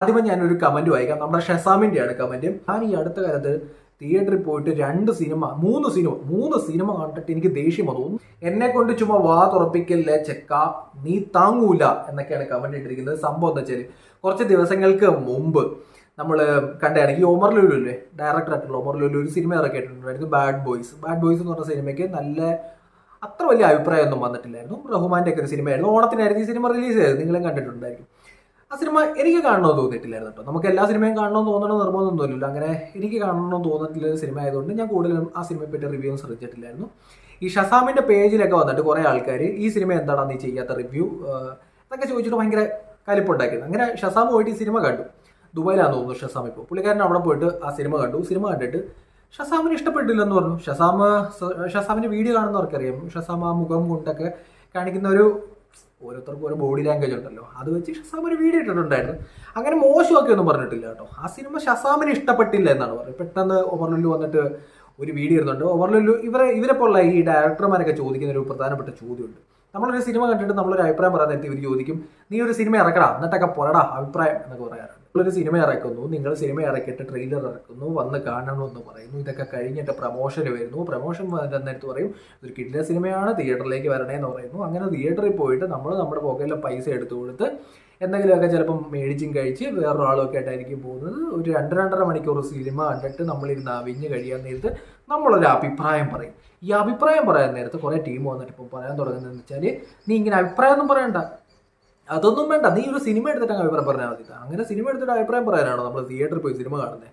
ആദ്യമേ ഞാനൊരു കമന്റ് വായിക്കാം. നമ്മുടെ ഷസാമിന്റെയാണ് കമന്റ്. ഞാൻ ഈ അടുത്ത കാലത്ത് തിയേറ്ററിൽ പോയിട്ട് മൂന്ന് സിനിമ കണ്ടിട്ട് എനിക്ക് ദേഷ്യം തോന്നുന്നു. എന്നെ കൊണ്ട് ചുമ്മാ വാ തുറപ്പിക്കല്ലേ ചെക്ക, നീ താങ്ങൂല എന്നൊക്കെയാണ് കമന്റ് ഇട്ടിരിക്കുന്നത്. സംഭവം എന്താ വെച്ചാൽ കുറച്ച് ദിവസങ്ങൾക്ക് മുമ്പ് നമ്മൾ കണ്ടാണ് ഈ ഒമർ ലുലു അല്ലേ, ഡയറക്ടറായിട്ടുള്ള ഒമർ ലുലു ഒരു സിനിമ ഇറക്കിയിട്ടുണ്ടായിരുന്നു, ബാഡ് ബോയ്സ് എന്ന് പറഞ്ഞ സിനിമയ്ക്ക് അത്ര വലിയ അഭിപ്രായമൊന്നും വന്നിട്ടില്ലായിരുന്നു. റഹ്മാന്റെ ഒക്കെ ഒരു സിനിമയായിരുന്നു. ഓണത്തിനായിരുന്നു ഈ സിനിമ റിലീസ് ചെയ്തത്, നിങ്ങളും കണ്ടിട്ടുണ്ടായിരിക്കും. ആ സിനിമ എനിക്ക് കാണണമെന്ന് തോന്നിയിട്ടില്ലായിരുന്നു കേട്ടോ. നമുക്ക് എല്ലാ സിനിമയും കാണണമെന്ന് തോന്നണം നിർബന്ധമൊന്നുമില്ലല്ലോ. അങ്ങനെ എനിക്ക് കാണണമെന്ന് തോന്നിയിട്ടുള്ള സിനിമ ആയതുകൊണ്ട് ഞാൻ കൂടുതലും ആ സിനിമയെ പറ്റി റിവ്യൂ ശ്രദ്ധിച്ചിട്ടില്ലായിരുന്നു. ഈ ഷസാമിന്റെ പേജിലൊക്കെ വന്നിട്ട് കുറെ ആൾക്കാർ ഈ സിനിമ എന്താണ് നീ ചെയ്യാത്ത റിവ്യൂ എന്നൊക്കെ ചോദിച്ചിട്ട് ഭയങ്കര കലിപ്പുണ്ടാക്കിയത്. അങ്ങനെ ഷസാം പോയിട്ട് ഈ സിനിമ കണ്ടു. ദുബായിലാണെന്ന് തോന്നുന്നു ഷസാം. ഇപ്പോൾ പുള്ളിക്കാരൻ അവിടെ പോയിട്ട് ആ സിനിമ കണ്ടു. സിനിമ കണ്ടിട്ട് ഷസാമിന് ഇഷ്ടപ്പെട്ടില്ലെന്ന് പറഞ്ഞു. ഷസാമിന്റെ വീഡിയോ കാണുന്നവർക്കറിയാം, ഷസാം ആ മുഖം കൊണ്ടൊക്കെ കാണിക്കുന്ന ഓരോരുത്തർക്കും ഓരോ ബോഡി ലാംഗ്വേജ് ഉണ്ടല്ലോ, അത് വെച്ച് ഷസാം ഒരു വീഡിയോ ഇട്ടിട്ടുണ്ടായിരുന്നു. അങ്ങനെ മോശമൊക്കെ ഒന്നും പറഞ്ഞിട്ടില്ല കേട്ടോ. ആ സിനിമ ഷസാമിന് ഇഷ്ടപ്പെട്ടില്ല എന്നാണ് പറയുന്നത്. പെട്ടെന്ന് ഒമർ ലുലു വന്നിട്ട് ഒരു വീഡിയോ ഇരുന്നുണ്ട്. ഒമർ ലുലു ഇവരെ പോലുള്ള ഈ ഡയറക്ടർമാരൊക്കെ ചോദിക്കുന്ന ഒരു പ്രധാനപ്പെട്ട ചോദ്യമുണ്ട്. നമ്മളൊരു സിനിമ കണ്ടിട്ട് നമ്മളൊരു അഭിപ്രായം പറയാൻ നേരത്തെ ഇവർ ചോദിക്കും, നീ ഒരു സിനിമ ഇറക്കടാ എന്നിട്ടൊക്കെ പൊറടാ അഭിപ്രായം എന്നൊക്കെ പറയാറുണ്ട്. നിങ്ങളൊരു സിനിമ ഇറക്കുന്നു, നിങ്ങൾ സിനിമ ഇറക്കിയിട്ട് ട്രെയിലർ ഇറക്കുന്നു, വന്ന് കാണണമെന്ന് പറയുന്നു, ഇതൊക്കെ കഴിഞ്ഞിട്ട് പ്രൊമോഷൻ വരുന്നു, പ്രൊമോഷൻ നേരത്ത് പറയും ഇതൊരു കിഡിലെ സിനിമയാണ്, തിയേറ്ററിലേക്ക് വരണേന്ന് പറയുന്നു. അങ്ങനെ തിയേറ്ററിൽ പോയിട്ട് നമ്മൾ നമ്മുടെ പോക്കറ്റിലെ പൈസ എടുത്തു കൊടുത്ത് എന്തെങ്കിലുമൊക്കെ ചിലപ്പം മേടിച്ചും കഴിച്ച് വേറൊരാളൊക്കെ ആയിട്ടായിരിക്കും പോകുന്നത്. ഒരു 2-2.5 മണിക്കൂർ സിനിമ കണ്ടിട്ട് നമ്മളിരുന്ന് അവിഞ്ഞ് കഴിയാൻ നേരത്ത് നമ്മളൊരു അഭിപ്രായം പറയും. ഈ അഭിപ്രായം പറയാൻ നേരത്ത് കുറേ ടീം വന്നിട്ട് ഇപ്പം പറയാൻ തുടങ്ങുന്നതെന്ന് വെച്ചാൽ, നീ ഇങ്ങനെ അഭിപ്രായം ഒന്നും പറയണ്ട, അതൊന്നും വേണ്ട, നീ ഒരു സിനിമ എടുത്തിട്ട് അഭിപ്രായം പറഞ്ഞാൽ മതി. അങ്ങനെ സിനിമ എടുത്തിട്ട് അഭിപ്രായം പറയാനാണോ നമ്മൾ തിയേറ്ററിൽ പോയി സിനിമ കാണുന്നത്?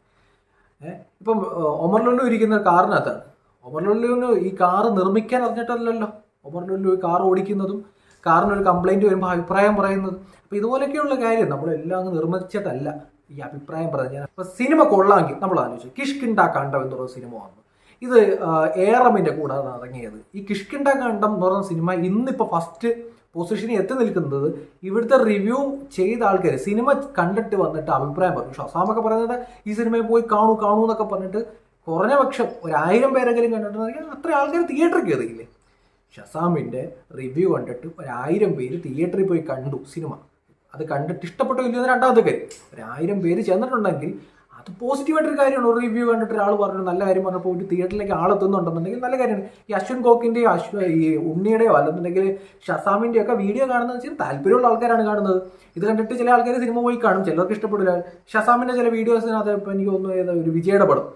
ഇപ്പം ഒമർ ലുലു ഇരിക്കുന്ന കാറിനകത്താണ്. ഒമർ ലുലുവിന് ഈ കാറ് നിർമ്മിക്കാൻ അറിഞ്ഞിട്ടല്ലല്ലോ ഒമർ ലുലു കാർ ഓടിക്കുന്നതും കാറിനൊരു കംപ്ലൈന്റ് വരുമ്പോൾ അഭിപ്രായം പറയുന്നത്. അപ്പൊ ഇതുപോലൊക്കെയുള്ള കാര്യം നമ്മളെല്ലാം അങ്ങ് നിർമ്മിച്ചിട്ടല്ല ഈ അഭിപ്രായം പറഞ്ഞാൽ. അപ്പൊ സിനിമ കൊള്ളാമെങ്കിൽ നമ്മൾ ആലോചിച്ചു, കിഷ്കിണ്ടാ കണ്ടം എന്ന് പറയുന്ന സിനിമ വന്നു. ഇത് ഏറമിന്റെ കൂടെ ഇറങ്ങിയത്. ഈ കിഷ്കിണ്ടാ കണ്ടം എന്ന് പറയുന്ന സിനിമ ഇന്നിപ്പോ ഫസ്റ്റ് പൊസിഷനിൽ എത്തി നിൽക്കുന്നത് ഇവിടുത്തെ റിവ്യൂ ചെയ്ത ആൾക്കാർ സിനിമ കണ്ടിട്ട് വന്നിട്ട് അഭിപ്രായം പറഞ്ഞു. ഷസാമൊക്കെ പറയുന്നത് ഈ സിനിമയിൽ പോയി കാണൂ എന്നൊക്കെ പറഞ്ഞിട്ട് കുറഞ്ഞ പക്ഷം 1000 പേരെങ്കിലും കണ്ടിട്ടുണ്ടെങ്കിൽ അത്ര ആൾക്കാർ തിയേറ്ററിൽ കയറിയില്ലേ. ഷസാമിന്റെ റിവ്യൂ കണ്ടിട്ട് 1000 പേര് തിയേറ്ററിൽ പോയി കണ്ടു സിനിമ. അത് കണ്ടിട്ട് ഇഷ്ടപ്പെട്ടു ഇല്ലെന്ന് രണ്ടാമത്തെ കാര്യം. 1000 പേര് ചെന്നിട്ടുണ്ടെങ്കിൽ അത് പോസിറ്റീവായിട്ടൊരു കാര്യമാണ്. ഒരു റിവ്യൂ കണ്ടിട്ട് ഒരാൾ പറഞ്ഞു നല്ല കാര്യം പറഞ്ഞപ്പോൾ പോയിട്ട് തിയേറ്ററിലേക്ക് ആളെത്തുന്നുണ്ടെന്നുണ്ടെങ്കിൽ നല്ല കാര്യമാണ്. ഈ അശ്വിൻ ഗോക്കിന്റെയോ ഈ ഉണ്ണിയുടെയോ അല്ലെന്നുണ്ടെങ്കിൽ ഷസാമിന്റെയോ ഒക്കെ വീഡിയോ കാണുന്നത് വെച്ചാൽ താല്പര്യമുള്ള ആൾക്കാരാണ് കാണുന്നത്. ഇത് കണ്ടിട്ട് ചില ആൾക്കാർ സിനിമ പോയി കാണും, ചിലർക്ക് ഇഷ്ടപ്പെടില്ല. ഷസാമിന്റെ ചില വീഡിയോസിനകത്ത് ഇപ്പം എനിക്ക് തോന്നുന്നു ഒരു വിജയുടെ പടം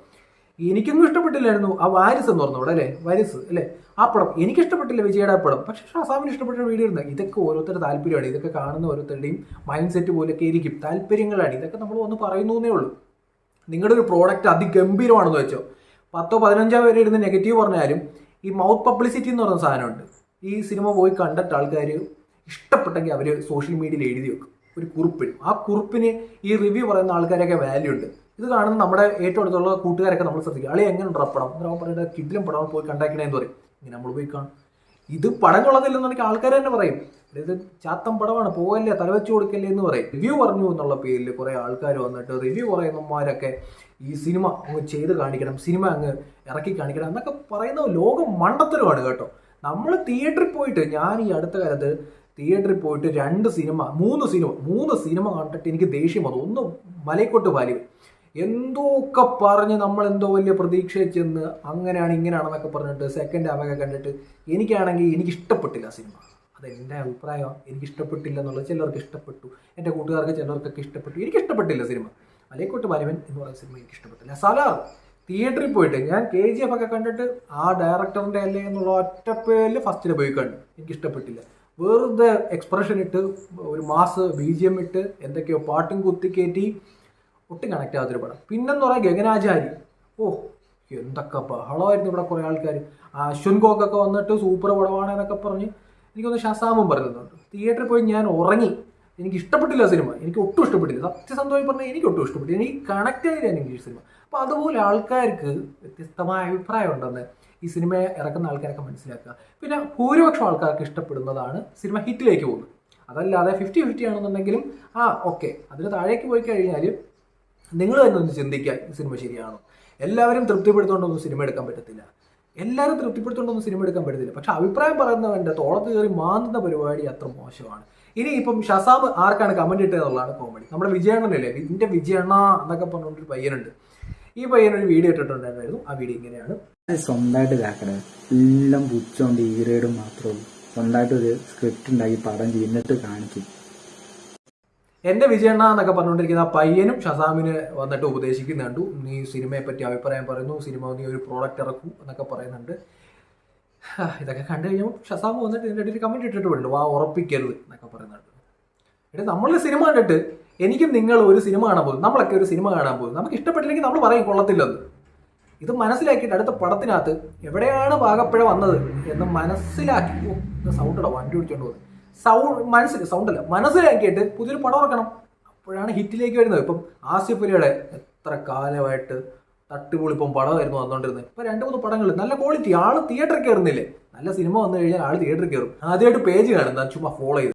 എനിക്കൊന്നും ഇഷ്ടപ്പെട്ടില്ലായിരുന്നു. ആ വാരിസ് എന്ന് പറഞ്ഞോടെ അല്ലേ, വാരിസ് അല്ലേ, ആ പടം എനിക്കിഷ്ടപ്പെട്ടില്ല വിജയുടെ പടം. പക്ഷെ ഷസാമിന് ഇഷ്ടപ്പെട്ട വീഡിയോ ഇരുന്നത്. ഇതൊക്കെ ഓരോരുത്തരുടെ താല്പര്യമാണ്. ഇതൊക്കെ കാണുന്ന ഓരോരുത്തരുടെയും മൈൻഡ് സെറ്റ് പോലെയൊക്കെ ഇരിക്കും, താല്പര്യങ്ങളാണ്. ഇതൊക്കെ നമ്മൾ ഒന്ന് പറയുന്നേ ഉള്ളൂ. നിങ്ങളുടെ ഒരു പ്രോഡക്റ്റ് അതിഗംഭീരമാണെന്ന് വെച്ചോ, 10-15 പേര് ഇരുന്ന് നെഗറ്റീവ് പറഞ്ഞാലും ഈ മൗത്ത് പബ്ലിസിറ്റി എന്ന് പറയുന്ന സാധനമുണ്ട്. ഈ സിനിമ പോയി കണ്ടിട്ട് ആൾക്കാർ ഇഷ്ടപ്പെട്ടെങ്കിൽ അവർ സോഷ്യൽ മീഡിയയിൽ എഴുതി വെക്കും ഒരു കുറിപ്പിന്. ആ കുറിപ്പിന് ഈ റിവ്യൂ പറയുന്ന ആൾക്കാരൊക്കെ വാല്യൂ ഉണ്ട്. ഇത് കാണുന്ന നമ്മുടെ ഏറ്റവും അടുത്തുള്ള കൂട്ടുകാരൊക്കെ നമ്മൾ ശ്രദ്ധിക്കും. ആളെ എങ്ങനെ ഉണ്ട് പടം നമ്മൾ പറയുന്നത് കിഡിലും പടം പോയി കണ്ടാക്കണേന്ന് പറയും. ഇങ്ങനെ നമ്മൾ പോയി കാണും. ഇത് പടം കൊള്ളത്തില്ലെന്നുണ്ടെങ്കിൽ ആൾക്കാർ തന്നെ പറയും ഇത് ചാത്തം പടമാണ്, പോകല്ലേ, തലവെച്ച് കൊടുക്കല്ലേ എന്ന് പറയും. റിവ്യൂ പറഞ്ഞു എന്നുള്ള പേരിൽ കുറെ ആൾക്കാർ വന്നിട്ട് റിവ്യൂ പറയുന്നവന്മാരൊക്കെ ഈ സിനിമ അങ്ങ് ചെയ്ത് കാണിക്കണം, സിനിമ അങ്ങ് ഇറക്കി കാണിക്കണം എന്നൊക്കെ പറയുന്ന ലോകം മണ്ടത്തരമാണ് കേട്ടോ. നമ്മൾ തിയേറ്ററിൽ പോയിട്ട്, ഞാൻ ഈ അടുത്ത കാലത്ത് തിയേറ്ററിൽ പോയിട്ട് 3 സിനിമ കണ്ടിട്ട് എനിക്ക് ദേഷ്യം വന്നു. ഒന്ന് മലൈക്കോട്ട് വാലി എന്തോക്കെ പറഞ്ഞ് നമ്മൾ എന്തോ വലിയ പ്രതീക്ഷ ചെന്ന് അങ്ങനെയാണ് ഇങ്ങനെയാണെന്നൊക്കെ പറഞ്ഞിട്ട് സെക്കൻഡ് ഹാഫൊക്കെ കണ്ടിട്ട് എനിക്കാണെങ്കിൽ എനിക്കിഷ്ടപ്പെട്ടില്ല സിനിമ. അതെൻ്റെ അഭിപ്രായം, എനിക്കിഷ്ടപ്പെട്ടില്ല എന്നുള്ളത്. ചിലർക്ക് ഇഷ്ടപ്പെട്ടു, എൻ്റെ കൂട്ടുകാർക്ക് ചിലർക്കൊക്കെ ഇഷ്ടപ്പെട്ടു. എനിക്കിഷ്ടപ്പെട്ടില്ല സിനിമ. മലൈക്കോട്ട് വാലിബൻ എന്ന് പറയുന്ന സിനിമ എനിക്കിഷ്ടപ്പെട്ടില്ല. സലാർ തിയേറ്ററിൽ പോയിട്ട് ഞാൻ KGF ഒക്കെ കണ്ടിട്ട് ആ ഡയറക്ടറിൻ്റെ അല്ലേ എന്നുള്ള ഒറ്റപ്പേരിൽ ഫസ്റ്റിൽ പോയി കണ്ടു. എനിക്കിഷ്ടപ്പെട്ടില്ല. വെറുതെ എക്സ്പ്രഷൻ ഇട്ട് ഒരു മാസ് BGM ഇട്ട് എന്തൊക്കെയോ പാട്ടും കുത്തിക്കയറ്റി ഒട്ടും കണക്ട് ആവാത്തൊരു പടം. പിന്നെന്ന് പറയാൻ ഗഗനാചാരി, എന്തൊക്കെ ബഹളമായിരുന്നു ഇവിടെ. കുറേ ആൾക്കാർ അശ്വിൻ ഗോക്കൊക്കെ വന്നിട്ട് സൂപ്പർ പടമാണ് എന്നൊക്കെ പറഞ്ഞ് എനിക്കൊന്ന് ഷസാമും പറയുന്നുണ്ട്. തിയേറ്ററിൽ പോയി ഞാൻ ഉറങ്ങി. എനിക്ക് ഇഷ്ടപ്പെട്ടില്ല സിനിമ, എനിക്ക് ഒട്ടും ഇഷ്ടപ്പെട്ടില്ല. സത്യസന്ധമായി പറഞ്ഞാൽ എനിക്ക് ഒട്ടും ഇഷ്ടപ്പെട്ടില്ല. എനിക്ക് കണക്ട് ആയില്ല എനിക്ക് സിനിമ. അപ്പോൾ അതുപോലെ ആൾക്കാർക്ക് വ്യത്യസ്തമായ അഭിപ്രായം ഉണ്ടെന്ന് ഈ സിനിമ ഇറക്കുന്ന ആൾക്കാരൊക്കെ മനസ്സിലാക്കുക. പിന്നെ ഭൂരിപക്ഷം ആൾക്കാർക്ക് ഇഷ്ടപ്പെടുന്നതാണ് സിനിമ ഹിറ്റിലേക്ക് പോകുന്നത്. അതല്ലാതെ 50-50 ആണെന്നുണ്ടെങ്കിലും ഓക്കെ, അതിന് താഴേക്ക് പോയി കഴിഞ്ഞാൽ നിങ്ങൾ തന്നെ ഒന്ന് ചിന്തിക്കുക, ഈ സിനിമ ശരിയാണോ? എല്ലാവരും തൃപ്തിപ്പെടുത്തുകൊണ്ടൊന്നും സിനിമ എടുക്കാൻ പറ്റത്തില്ല. പക്ഷെ അഭിപ്രായം പറയുന്നവൻ്റെ തോളത്ത് കയറി മാന്തുന്ന പരിപാടി അത്ര മോശമാണ്. ഇനി ഇപ്പം ഷസാം ആർക്കാണ് കമന്റ് ഇട്ടത് എന്നുള്ളതാണ് കോമഡി. നമ്മുടെ വിജയണ്ണനല്ലേ, ഇതിന്റെ വിജയണ്ണ എന്നൊക്കെ പറഞ്ഞൊരു പയ്യനുണ്ട്. ഈ പയ്യനൊരു വീഡിയോ ഇട്ടിട്ടുണ്ടായിരുന്നു. ആ വീഡിയോ ഇങ്ങനെയാണ്. സ്വന്തമായിട്ട് ഇതാക്കണേ, എല്ലാം പുച്ഛമുണ്ട്, ഈ ഗ്രേഡും മാത്രമേ ഉള്ളൂ. സ്വന്തമായിട്ട് ഒരു സ്ക്രിപ്റ്റ് ഉണ്ടാക്കി പടം ചെയ്യുന്നിട്ട് കാണിക്കും. എന്റെ വിജയണ്ണ എന്നൊക്കെ പറഞ്ഞുകൊണ്ടിരിക്കുന്ന ആ പയ്യനും ഷസാമിന് വന്നിട്ട് ഉപദേശിക്കുന്നുണ്ട്. നീ സിനിമയെ പറ്റി അഭിപ്രായം പറയുന്നു, സിനിമ നീ ഒരു പ്രോഡക്റ്റ് ഇറക്കൂ എന്നൊക്കെ പറയുന്നുണ്ട്. ഇതൊക്കെ കണ്ടു കഴിഞ്ഞാൽ ഷസാമ് വന്നിട്ട് ഇതിൻ്റെ ഇടയിൽ കമന്റ് ഇട്ടിട്ട് വിടുന്നു, വാ ഉറപ്പിക്കരുത് എന്നൊക്കെ പറയുന്നുണ്ട്. എടാ നമ്മൾ സിനിമ കണ്ടിട്ട് എനിക്കും നിങ്ങൾ ഒരു സിനിമ കാണാൻ പോകും, നമ്മളൊക്കെ ഒരു സിനിമ കാണാൻ പോകും, നമുക്ക് ഇഷ്ടപ്പെട്ടില്ലെങ്കിൽ നമ്മൾ പറയും കൊള്ളത്തില്ലെന്ന്. ഇത് മനസ്സിലാക്കിയിട്ട് അടുത്ത പടത്തിനകത്ത് എവിടെയാണ് പാകപ്പിഴ വന്നത് എന്ന് മനസ്സിലാക്കി, സൗണ്ടല്ല വണ്ടി ഓടിച്ചോണ്ട് പോകുന്നത്, സൗണ്ടല്ല മനസ്സിലാക്കിയിട്ട് പുതിയൊരു പടം ഇറക്കണം. അപ്പോഴാണ് ഹിറ്റിലേക്ക് വരുന്നത്. ഇപ്പം ആസിഫ് അലിയുടെ എത്ര കാലമായിട്ട് തട്ടുപൊളിപ്പം പടമായിരുന്നു വന്നുകൊണ്ടിരുന്നത്. ഇപ്പൊ 2-3 പടങ്ങൾ നല്ല ക്വാളിറ്റി, ആള് തിയേറ്ററിൽ കയറുന്നില്ലേ. നല്ല സിനിമ വന്നു കഴിഞ്ഞാൽ ആള് തിയേറ്ററിൽ കയറും. ആദ്യമായിട്ട് പേജ് കാണുന്ന ചുമ്മാ ഫോളോ ചെയ്ത്